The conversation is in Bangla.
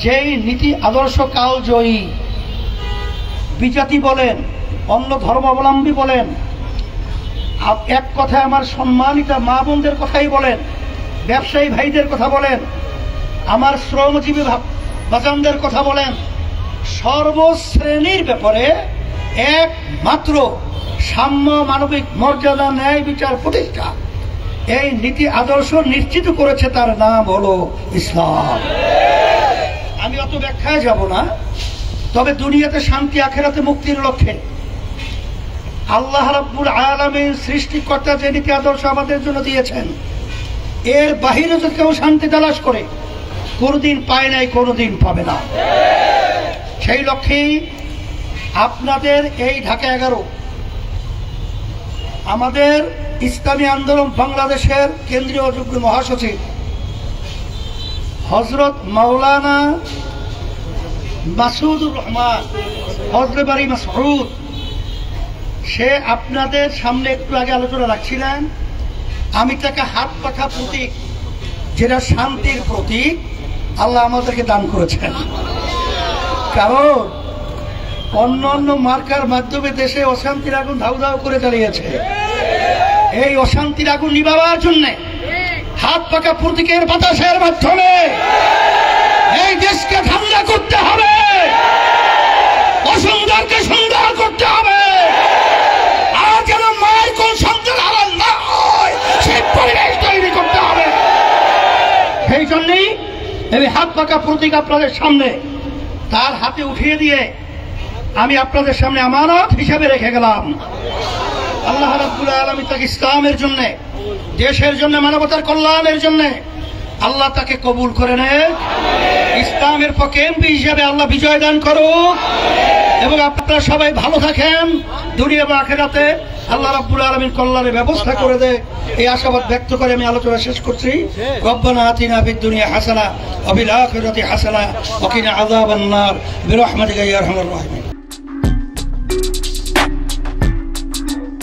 যেই নীতি আদর্শ কালজয়ী, বিজাতি বলেন, অন্য ধর্মাবলম্বী বলেন, এক কথায় আমার সম্মানিত মা বোনদের কথাই বলেন, ব্যবসায়ী ভাইদের কথা বলেন, আমার শ্রমজীবী বাজানদের কথা বলেন, সর্বশ্রেণীর ব্যাপারে একমাত্র সাম্য, মানবিক মর্যাদা, ন্যায় বিচার প্রতিষ্ঠা, এই নীতি আদর্শ নিশ্চিত করেছে, তার নাম হলো ইসলাম। আমি অত ব্যাখ্যায় যাব না, তবে দুনিয়াতে শান্তি, আখেরাতে মুক্তির লক্ষ্যে আল্লাহ রাব্বুল আলামিন সৃষ্টিকর্তা যে নীতি আদর্শ আমাদের জন্য দিয়েছেন, এর বাহিরে যদি কেউ শান্তি তালাশ করে কোনোদিন পায় নাই, কোনোদিন পাবে না। সেই লক্ষ্যেই আপনাদের এই ঢাকা 11 আমাদের ইসলামী আন্দোলন বাংলাদেশের কেন্দ্রীয় যুগ্ম মহাসচিব হযরত মাওলানা মাসুদুর রহমান হযরত বাড়ি মাসউদ, সে আপনাদের সামনে একটু আগে আলোচনা রাখছিলেন। আমি তাকে হাত পাখা প্রতীক, যেটা শান্তির প্রতীক, আল্লাহ আমাদেরকে দান করেছেন। কারণ অন্য অন্য মার্কার মাধ্যমে দেশে অশান্তির আগুন ধাউ ধাউ করে জ্বালিয়েছে। এই অশান্তির আগুন নিভাবার জন্য হাত পাকা প্রতীকের বাতাসের মাধ্যমে এই দেশকে ঠান্ডা করতে হবে, অসুন্দরকে সুন্দর করতে হবে, আর যেন মায়ের কোন সন্তান হারান না হয় সেই পরিবেশ তৈরি করতে হবে। সেই জন্যই এই হাত পাকা প্রতীক আপনাদের সামনে, তার হাতে উঠিয়ে দিয়ে আমি আপনাদের সামনে আমানত হিসাবে রেখে গেলাম। আল্লাহ রাব্বুল আলামিন তাকে ইসলামের জন্য, দেশের জন্য, মানবতার কল্যাণের জন্য আল্লাহ তাকে কবুল করে নেন। ইসলামের পক্ষে এমপি হিসেবে আল্লাহ বিজয় দান করুক এবং আপনারা সবাই ভালো থাকেন, দুনিয়া বা আখিরাতে আল্লাহ রাব্বুল আলামিন কল্যাণের ব্যবস্থা করে দেয়, এই আশাবাদ ব্যক্ত করে আমি আলোচনা শেষ করছি। রব্বানা আতিনা ফিদ দুনিয়া হাসানা ওয়া ফিল আখিরাতি হাসানা ওয়া কিনা আযাবান নার বিরহমাতিকা ইয়া আরহামার রাহিমিন।